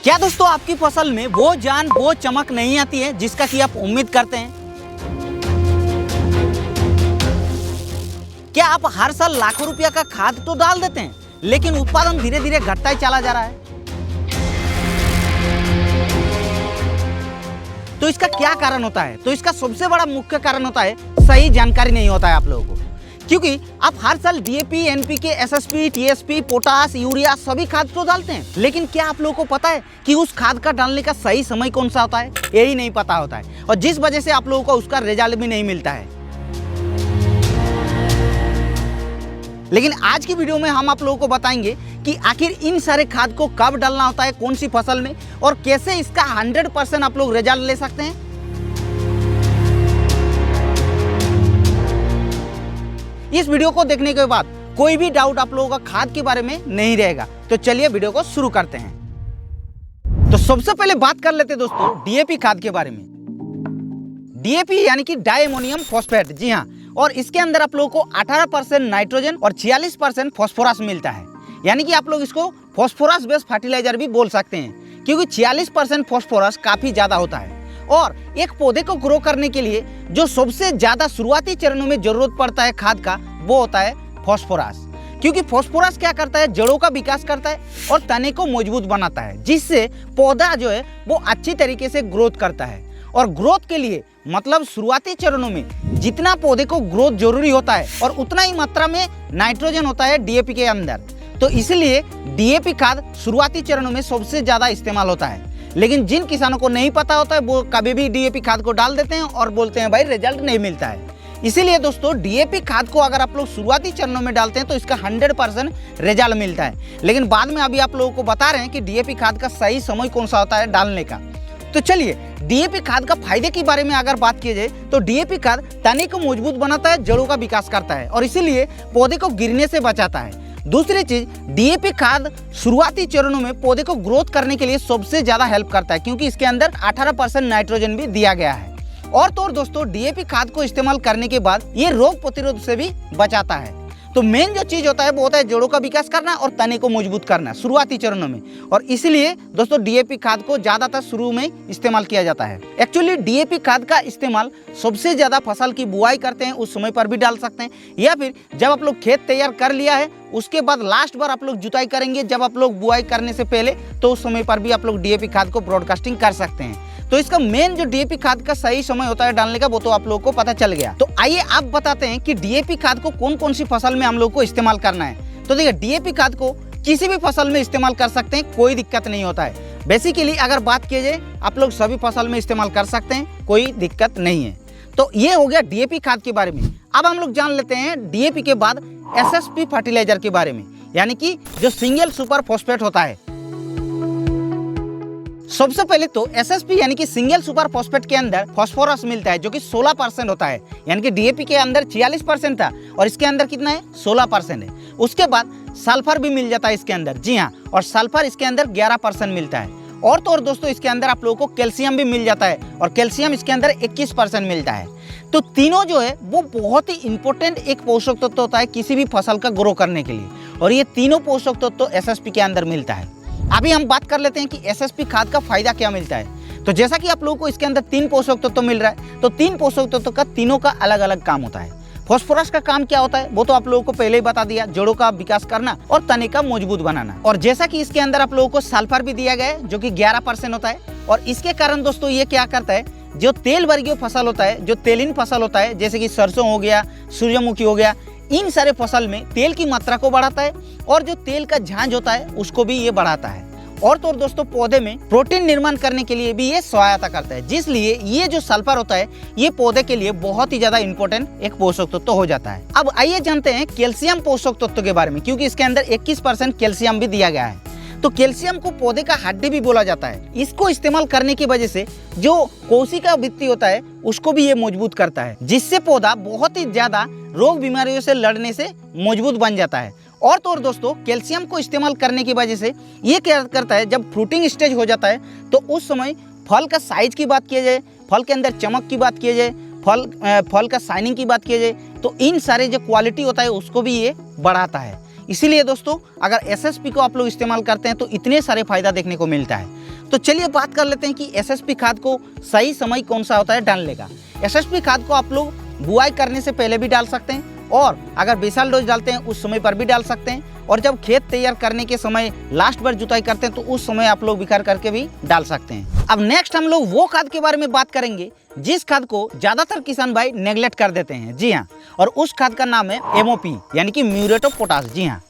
क्या दोस्तों आपकी फसल में वो जान वो चमक नहीं आती है जिसका कि आप उम्मीद करते हैं? क्या आप हर साल लाखों रुपया का खाद तो डाल देते हैं लेकिन उत्पादन धीरे धीरे घटता ही चला जा रहा है? तो इसका क्या कारण होता है? तो इसका सबसे बड़ा मुख्य कारण होता है सही जानकारी नहीं होता है आप लोगों को। क्योंकि आप हर साल DAP, NPK, SSP, TSP, potash, urea सभी खाद तो डालते हैं, लेकिन क्या आप लोगों को पता है कि उस खाद का डालने का सही समय कौन सा होता है? यही नहीं पता होता है, और जिस वजह से आप लोगों को उसका रिजल्ट भी नहीं मिलता है। लेकिन आज की वीडियो में हम आप लोगों को बताएंगे कि आखिर इन सारे खाद को कब डालना होता है, कौन सी फसल में, और कैसे इसका 100% आप लोग रिजल्ट ले सकते हैं। इस वीडियो को देखने के बाद कोई भी डाउट आप लोगों का खाद के बारे में नहीं रहेगा। तो चलिए वीडियो को शुरू करते हैं। तो सबसे पहले बात कर लेते हैं दोस्तों डीएपी खाद के बारे में। डीएपी यानी कि डाई अमोनियम फॉस्फेट, जी हाँ, और इसके अंदर आप लोगों को 18% नाइट्रोजन और 46% फॉस्फोरस मिलता है। यानी कि आप लोग इसको फॉस्फोरस बेस्ड फर्टिलाइजर भी बोल सकते हैं, क्योंकि 46% फॉस्फोरस काफी ज्यादा होता है। और एक पौधे को ग्रो करने के लिए जो सबसे ज्यादा शुरुआती चरणों में जरूरत पड़ता है खाद का, वो होता है फॉस्फोरस। क्योंकि फॉस्फोरस क्या करता है, जड़ों का विकास करता है और तने को मजबूत बनाता है, जिससे पौधा जो है वो अच्छी तरीके से ग्रोथ करता है। और ग्रोथ के लिए मतलब शुरुआती चरणों में जितना पौधे को ग्रोथ जरूरी होता है और उतना ही मात्रा में नाइट्रोजन होता है डीएपी के अंदर। तो इसलिए डीएपी खाद शुरुआती चरणों में सबसे ज्यादा इस्तेमाल होता है। लेकिन जिन किसानों को नहीं पता होता है वो कभी भी डीएपी खाद को डाल देते हैं और बोलते हैं भाई रिजल्ट नहीं मिलता है। इसीलिए दोस्तों डीएपी खाद को अगर आप लोग शुरुआती चरणों में डालते हैं तो इसका 100% रिजल्ट मिलता है। लेकिन बाद में अभी आप लोगों को बता रहे हैं कि डीएपी खाद का सही समय कौन सा होता है डालने का। तो चलिए डीएपी खाद का फायदे के बारे में अगर बात की जाए तो डीएपी खाद तने को मजबूत बनाता है, जड़ों का विकास करता है और इसीलिए पौधे को गिरने से बचाता है। दूसरी चीज, डीएपी खाद शुरुआती चरणों में पौधे को ग्रोथ करने के लिए सबसे ज्यादा हेल्प करता है, क्योंकि इसके अंदर 18% नाइट्रोजन भी दिया गया है। और तो और दोस्तों डीएपी खाद को इस्तेमाल करने के बाद ये रोग प्रतिरोध से भी बचाता है। तो मेन जो चीज होता है वो होता है जड़ों का विकास करना और तने को मजबूत करना शुरुआती चरणों में, और इसलिए दोस्तों डीएपी खाद को ज्यादातर शुरू में इस्तेमाल किया जाता है। एक्चुअली डीएपी खाद का इस्तेमाल सबसे ज्यादा फसल की बुआई करते हैं उस समय पर भी डाल सकते हैं, या फिर जब आप लोग खेत तैयार कर लिया है उसके बाद लास्ट बार आप लोग जुताई करेंगे जब आप लोग बुआई करने से पहले, तो उस समय पर भी आप लोग डीएपी खाद को ब्रॉडकास्टिंग कर सकते हैं। तो इसका मेन जो डीएपी खाद का सही समय होता है डालने का वो तो आप लोगों को पता चल गया। तो आइए आप बताते हैं कि डीएपी खाद को कौन कौन सी फसल में हम लोग को इस्तेमाल करना है। तो देखिए डीएपी खाद को किसी भी फसल में इस्तेमाल कर सकते हैं, कोई दिक्कत नहीं होता है। बेसिकली अगर बात की जाए आप लोग सभी फसल में इस्तेमाल कर सकते हैं, कोई दिक्कत नहीं है। तो ये हो गया डीएपी खाद के बारे में। अब हम लोग जान लेते हैं डीएपी के बाद एसएसपी फर्टिलाइजर के बारे में, यानी कि जो सिंगल सुपर फॉस्फेट होता है। सबसे पहले तो एसएसपी यानी कि सिंगल सुपर फॉस्फेट के अंदर फॉस्फोरस मिलता है जो कि 16% होता है, यानी कि डीएपी के अंदर 46% था और इसके अंदर कितना है 16% है। उसके बाद सल्फर भी मिल जाता है इसके अंदर, जी हाँ, और सल्फर इसके अंदर 11% मिलता है। और तो और दोस्तों इसके अंदर आप लोगों को कैल्शियम भी मिल जाता है और कैल्शियम इसके अंदर 21% मिलता है। तो तीनों जो है वो बहुत ही इंपॉर्टेंट एक पोषक तत्व होता है किसी भी फसल का ग्रो करने के लिए, और ये तीनों पोषक तत्व एसएसपी के अंदर मिलता है। अभी हम बात कर लेते हैं कि एसएसपी खाद का फायदा क्या मिलता है। तो जैसा कि आप लोगों को इसके अंदर 3 पोषक तत्व मिल रहा है, तो 3 पोषक तत्व का तीनों का अलग अलग काम होता है। फॉस्फोरस का काम क्या होता है वो तो आप लोगों को पहले ही बता दिया, जड़ों का विकास करना और तने का मजबूत बनाना। और जैसा कि इसके अंदर आप लोगों को सल्फर भी दिया गया है जो कि 11% होता है, और इसके कारण दोस्तों ये क्या करता है, जो तेल वर्गीय फसल होता है, जो तेलीन फसल होता है, जैसे कि सरसों हो गया, सूर्यमुखी हो गया, इन सारे फसल में तेल की मात्रा को बढ़ाता है और जो तेल का झांझ होता है उसको भी ये बढ़ाता है। और तो और दोस्तों पौधे में प्रोटीन निर्माण करने के लिए भी ये सहायता करता है, जिसलिए ये जो सल्फर होता है ये पौधे के लिए बहुत ही ज्यादा इंपॉर्टेंट एक पोषक तत्व हो जाता है। अब आइए जानते हैं कैल्शियम पोषक तत्व के बारे में, क्योंकि इसके अंदर 21% कैल्शियम भी दिया गया है। तो कैल्शियम को पौधे का हड्डी भी बोला जाता है। इसको इस्तेमाल करने की वजह से जो कोशिका भित्ति होता है उसको भी ये मजबूत करता है, जिससे पौधा बहुत ही ज्यादा रोग बीमारियों से लड़ने से मजबूत बन जाता है। और तो और दोस्तों कैल्शियम को इस्तेमाल करने की वजह से ये क्या करता है, जब फ्रूटिंग स्टेज हो जाता है तो उस समय फल का साइज की बात की जाए, फल के अंदर चमक की बात की जाए, फल का शाइनिंग की बात की जाए, तो इन सारे जो क्वालिटी होता है उसको भी ये बढ़ाता है। इसीलिए दोस्तों अगर एसएसपी को आप लोग इस्तेमाल करते हैं तो इतने सारे फायदा देखने को मिलता है। तो चलिए बात कर लेते हैं कि एसएसपी खाद को सही समय कौन सा होता है डालने का। एसएसपी खाद को आप लोग बुआई करने से पहले भी डाल सकते हैं, और अगर बेसल डोज डालते हैं उस समय पर भी डाल सकते हैं, और जब खेत तैयार करने के समय लास्ट बार जुताई करते हैं तो उस समय आप लोग बिखार करके भी डाल सकते हैं। अब नेक्स्ट हम लोग वो खाद के बारे में बात करेंगे जिस खाद को ज्यादातर किसान भाई नेग्लेक्ट कर देते हैं। जी हाँ, और उस खाद का नाम है एमओपी यानी कि म्यूरेट ऑफ पोटाश। जी हाँ,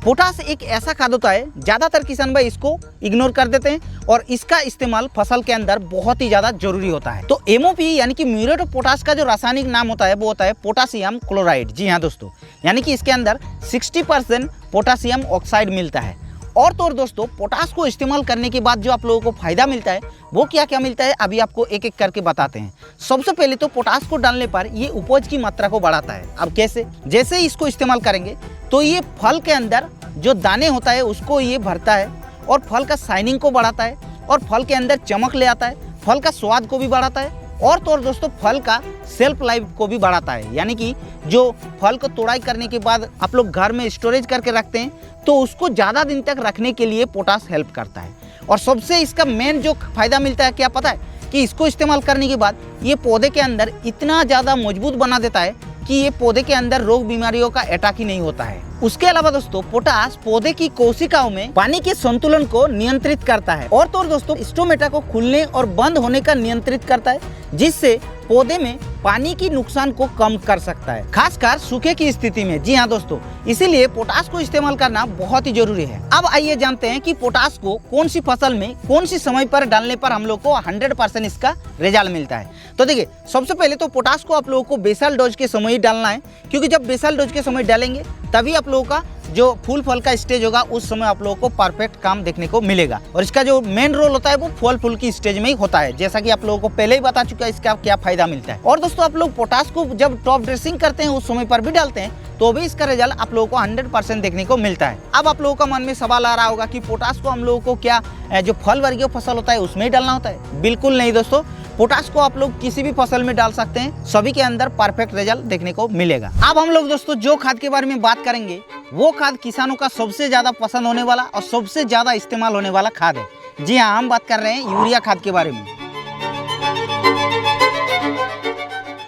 पोटाश एक ऐसा खाद होता है ज्यादातर किसान भाई इसको इग्नोर कर देते हैं, और इसका इस्तेमाल फसल के अंदर बहुत ही ज्यादा जरूरी होता है। तो एमओपी यानी कि म्यूरेट ऑफ पोटाश का जो रासायनिक नाम होता है वो होता है पोटासियम क्लोराइड। जी हाँ दोस्तों, यानी कि इसके अंदर 60% पोटासियम ऑक्साइड मिलता है। और तो और दोस्तों, पोटाश को इस्तेमाल करने के बाद जो आप लोगों को फायदा मिलता है वो क्या क्या मिलता है अभी आपको एक एक करके बताते हैं। सबसे पहले तो पोटाश को डालने पर ये उपज की मात्रा को बढ़ाता है। अब कैसे? जैसे ही इसको इस्तेमाल करेंगे तो ये फल के अंदर जो दाने होता है उसको ये भरता है, और फल का शाइनिंग को बढ़ाता है, और फल के अंदर चमक ले आता है, फल का स्वाद को भी बढ़ाता है, और तो और दोस्तों फल का सेल्फ लाइफ को भी बढ़ाता है। यानी कि जो फल को तोड़ाई करने के बाद आप लोग घर में स्टोरेज करके रखते हैं तो उसको ज़्यादा दिन तक रखने के लिए पोटाश हेल्प करता है। और सबसे इसका मेन जो फायदा मिलता है क्या पता है? कि इसको इस्तेमाल करने के बाद ये पौधे के अंदर इतना ज़्यादा मजबूत बना देता है कि ये पौधे के अंदर रोग बीमारियों का अटैक ही नहीं होता है। उसके अलावा दोस्तों, पोटाश पौधे की कोशिकाओं में पानी के संतुलन को नियंत्रित करता है, और तो और दोस्तों स्टोमेटा को खुलने और बंद होने का नियंत्रित करता है, जिससे पौधे में पानी की नुकसान को कम कर सकता है, खासकर सूखे की स्थिति में। जी हाँ दोस्तों, इसीलिए पोटाश को इस्तेमाल करना बहुत ही जरूरी है। अब आइए जानते हैं कि पोटाश को कौन सी फसल में कौन सी समय पर डालने पर हम लोग को 100% इसका रिजल्ट मिलता है। तो देखिए, सबसे पहले तो पोटाश को आप लोगों को बेसल डोज के समय ही डालना है, क्योंकि जब बेसल डोज के समय डालेंगे तभी आप लोगों का जो फूल फल का स्टेज होगा उस समय आप लोगों को परफेक्ट काम देखने को मिलेगा। और इसका जो मेन रोल होता है वो फल फूल की स्टेज में ही होता है, जैसा कि आप लोगों को पहले ही बता चुका है इसका क्या फायदा मिलता है। और दोस्तों, आप लोग पोटाश को जब टॉप ड्रेसिंग करते हैं उस समय पर भी डालते हैं तो भी इसका रिजल्ट आप लोगों को 100% देखने को मिलता है। अब आप लोगों का मन में सवाल आ रहा होगा कि पोटाश को हम लोगों को क्या जो फल वर्गीय फसल होता है उसमें ही डालना होता है? बिल्कुल नहीं दोस्तों, पोटाश को आप लोग किसी भी फसल में डाल सकते हैं, सभी के अंदर परफेक्ट रिजल्ट देखने को मिलेगा। अब हम लोग दोस्तों जो खाद के बारे में बात करेंगे वो खाद किसानों का सबसे ज्यादा पसंद होने वाला और सबसे ज्यादा इस्तेमाल होने वाला खाद है। जी हाँ, हम बात कर रहे हैं यूरिया खाद के बारे में।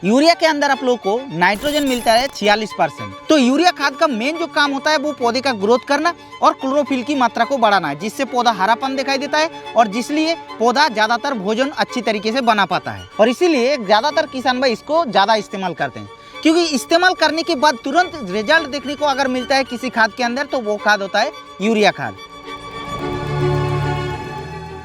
यूरिया के अंदर आप लोगों को नाइट्रोजन मिलता है 46%। तो यूरिया खाद का मेन जो काम होता है वो पौधे का ग्रोथ करना और क्लोरोफिल की मात्रा को बढ़ाना है, जिससे पौधा हरापन दिखाई देता है और जिसलिए पौधा ज्यादातर भोजन अच्छी तरीके से बना पाता है। और इसीलिए ज्यादातर किसान भाई इसको ज्यादा इस्तेमाल करते हैं, क्योंकि इस्तेमाल करने के बाद तुरंत रिजल्ट देखने को अगर मिलता है किसी खाद के अंदर तो वो खाद होता है यूरिया खाद।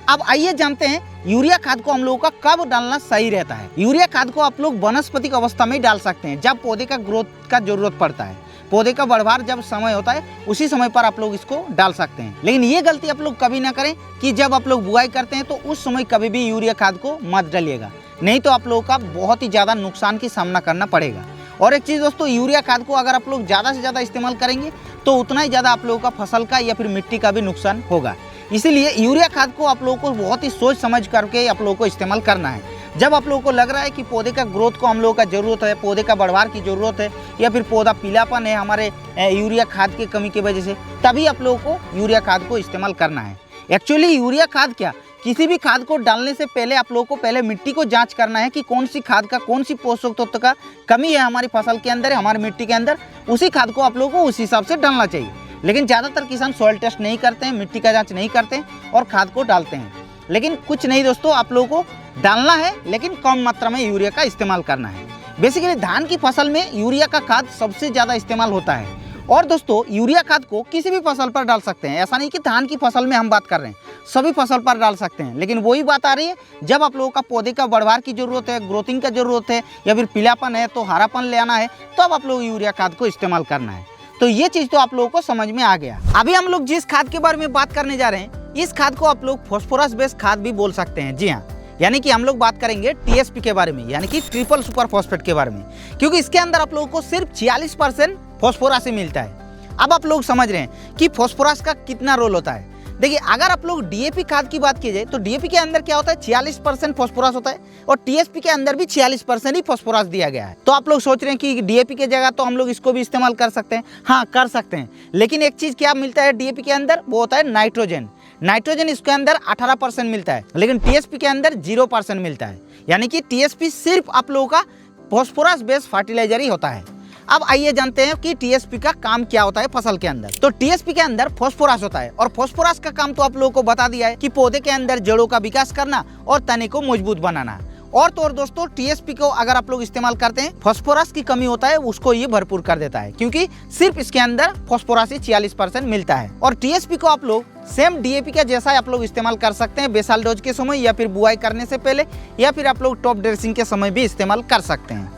अब आइए जानते हैं यूरिया खाद को हम लोगों का कब डालना सही रहता है। यूरिया खाद को आप लोग वानस्पतिक अवस्था में डाल सकते हैं, जब पौधे का ग्रोथ का जरूरत पड़ता है, पौधे का बढ़वार जब समय होता है उसी समय पर आप लोग इसको डाल सकते हैं। लेकिन ये गलती आप लोग कभी ना करें कि जब आप लोग बुआई करते हैं तो उस समय कभी भी यूरिया खाद को मत डालिएगा, नहीं तो आप लोगों का बहुत ही ज्यादा नुकसान की सामना करना पड़ेगा। और एक चीज़ दोस्तों, यूरिया खाद को अगर आप लोग ज़्यादा से ज़्यादा इस्तेमाल करेंगे तो उतना ही ज़्यादा आप लोगों का फसल का या फिर मिट्टी का भी नुकसान होगा। इसीलिए यूरिया खाद को आप लोगों को बहुत ही सोच समझ करके आप लोगों को इस्तेमाल करना है। जब आप लोगों को लग रहा है कि पौधे का ग्रोथ को हम लोगों का ज़रूरत है, पौधे का बढ़वार की ज़रूरत है, या फिर पौधा पीलापन है हमारे यूरिया खाद की कमी की वजह से, तभी आप लोगों को यूरिया खाद को इस्तेमाल करना है। एक्चुअली यूरिया खाद क्या, किसी भी खाद को डालने से पहले आप लोगों को पहले मिट्टी को जांच करना है कि कौन सी खाद का कौन सी पोषक तत्व का कमी है हमारी फसल के अंदर, हमारी मिट्टी के अंदर, उसी खाद को आप लोगों को उस हिसाब से डालना चाहिए। लेकिन ज़्यादातर किसान सॉइल टेस्ट नहीं करते हैं, मिट्टी का जांच नहीं करते हैं और खाद को डालते हैं। लेकिन कुछ नहीं दोस्तों, आप लोगों को डालना है लेकिन कम मात्रा में यूरिया का इस्तेमाल करना है। बेसिकली धान की फसल में यूरिया का खाद सबसे ज़्यादा इस्तेमाल होता है। और दोस्तों, यूरिया खाद को किसी भी फसल पर डाल सकते हैं, ऐसा नहीं कि धान की फसल में हम बात कर रहे हैं, सभी फसल पर डाल सकते हैं। लेकिन वही बात आ रही है जब आप लोगों का पौधे का बढ़वार की जरूरत है, ग्रोथिंग का जरूरत है, या फिर पीलापन है तो हरापन ले आना है, तब आप लोग यूरिया खाद को इस्तेमाल करना है। तो ये चीज़ तो आप लोगों को समझ में आ गया। अभी हम लोग जिस खाद के बारे में बात करने जा रहे हैं, इस खाद को आप लोग फॉस्फोरस बेस्ड खाद भी बोल सकते हैं। जी हाँ, यानी कि हम लोग बात करेंगे टीएसपी के बारे में, यानी कि ट्रिपल सुपर फॉस्फेट के बारे में, क्योंकि इसके अंदर आप लोगों को सिर्फ 46% फॉस्फोरस ही मिलता है। अब आप लोग समझ रहे हैं कि फॉस्फोरस का कितना रोल होता है। देखिए अगर आप लोग डीएपी खाद की बात कीजिए तो डीएपी के अंदर क्या होता है 46% फास्फोरस होता है और टीएसपी के अंदर भी 46% ही फास्फोरस दिया गया है। तो आप लोग सोच रहे हैं कि डीएपी की जगह तो हम लोग इसको भी इस्तेमाल कर सकते हैं। हाँ कर सकते हैं, लेकिन एक चीज क्या मिलता है डीएपी के अंदर, वो होता है नाइट्रोजन। नाइट्रोजन इसके अंदर 18% मिलता है, लेकिन टीएसपी के अंदर 0% मिलता है। यानी कि टीएसपी सिर्फ आप लोगों का फास्फोरस बेस्ड फर्टिलाइजर ही होता है। अब आइए जानते हैं कि टीएसपी का काम क्या होता है फसल के अंदर। तो टीएसपी के अंदर फास्फोरस होता है और फास्फोरस का काम तो आप लोगों को बता दिया है कि पौधे के अंदर जड़ों का विकास करना और तने को मजबूत बनाना। और तो और दोस्तों टीएसपी को अगर आप लोग इस्तेमाल करते हैं, फास्फोरस की कमी होता है उसको ये भरपूर कर देता है, क्योंकि सिर्फ इसके अंदर फास्फोरस ही 46% मिलता है। और टीएसपी को आप लोग सेम डीएपी का जैसा आप लोग इस्तेमाल कर सकते हैं बेसल डोज के समय, या फिर बुआई करने से पहले, या फिर आप लोग टॉप ड्रेसिंग के समय भी इस्तेमाल कर सकते हैं।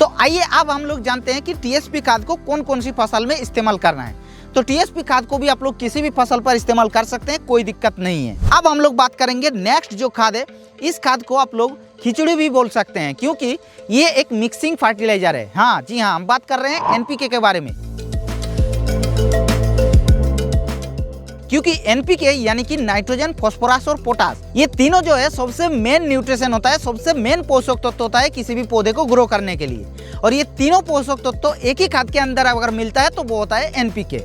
तो आइए अब हम लोग जानते हैं कि टीएसपी खाद को कौन कौन सी फसल में इस्तेमाल करना है। तो टीएसपी खाद को भी आप लोग किसी भी फसल पर इस्तेमाल कर सकते हैं, कोई दिक्कत नहीं है। अब हम लोग बात करेंगे नेक्स्ट जो खाद है, इस खाद को आप लोग खिचड़ी भी बोल सकते हैं, क्योंकि ये एक मिक्सिंग फर्टिलाइजर है। हाँ जी हाँ, हम बात कर रहे हैं एनपीके के बारे में। क्योंकि एनपीके यानी कि नाइट्रोजन, फास्फोरस और पोटास, ये तीनों जो है सबसे मेन न्यूट्रिशन होता है, सबसे मेन पोषक तत्व होता है किसी भी पौधे को ग्रो करने के लिए। और ये तीनों पोषक तत्व एक ही खाद के अंदर अगर मिलता है तो वो होता है एनपीके।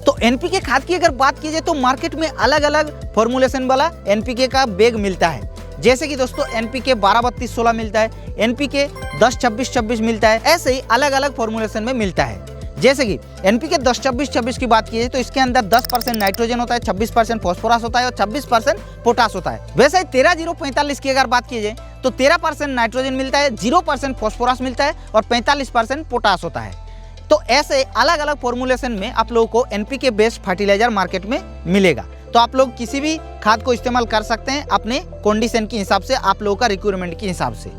तो एनपीके खाद की अगर बात की जाए तो मार्केट में अलग अलग फॉर्मुलेशन वाला एनपीके का बैग मिलता है। जैसे कि दोस्तों एनपीके 12-32-16 मिलता है, एनपीके 10-26-26 मिलता है, ऐसे ही अलग अलग फॉर्मुलेशन में मिलता है। जैसे कि एनपीके 10-26-26 की बात की जाए तो इसके अंदर 10% नाइट्रोजन होता है, 26% फास्फोरस होता है और 26% पोटास होता है। वैसे ही 13-0-45 की अगर बात की जाए तो 13% नाइट्रोजन मिलता है, 0% फास्फोरस मिलता है और 45% पोटास होता है। तो ऐसे अलग अलग फॉर्मुलेशन में आप लोगों को एनपीके बेस्ड फर्टिलाइजर मार्केट में मिलेगा। तो आप लोग किसी भी खाद को इस्तेमाल कर सकते हैं अपने कंडीशन के हिसाब से, आप लोगों का रिक्वायरमेंट के हिसाब से।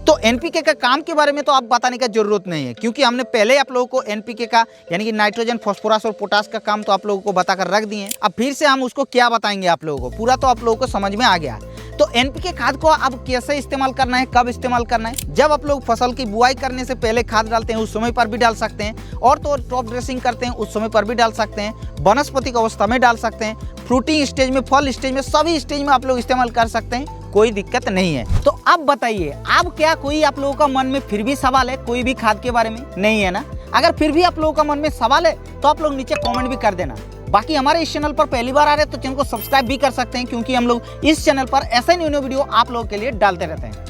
तो एनपीके का काम के बारे में तो आप बताने का जरूरत नहीं है, क्योंकि हमने पहले आप लोगों को एनपीके का यानी कि नाइट्रोजन, फास्फोरस और पोटास का काम तो आप लोगों को बताकर रख दिए हैं। अब फिर से हम उसको क्या बताएंगे आप लोगों को, पूरा तो आप लोगों को समझ में आ गया। तो एनपीके खाद को अब कैसे इस्तेमाल करना है, कब इस्तेमाल करना है? जब आप लोग फसल की बुआई करने से पहले खाद डालते हैं उस समय पर भी डाल सकते हैं, और तो और टॉप ड्रेसिंग करते हैं उस समय पर भी डाल सकते हैं, वनस्पतिक अवस्था में डाल सकते हैं, फ्रूटिंग स्टेज में, फल स्टेज में, सभी स्टेज में आप लोग इस्तेमाल कर सकते हैं, कोई दिक्कत नहीं है। तो अब बताइए, अब क्या कोई आप लोगों का मन में फिर भी सवाल है कोई भी खाद के बारे में? नहीं है ना? अगर फिर भी आप लोगों का मन में सवाल है तो आप लोग नीचे कमेंट भी कर देना। बाकी हमारे इस चैनल पर पहली बार आ रहे हैं तो चैनल को सब्सक्राइब भी कर सकते हैं, क्योंकि हम लोग इस चैनल पर ऐसा न्यू वीडियो आप लोगों के लिए डालते रहते हैं।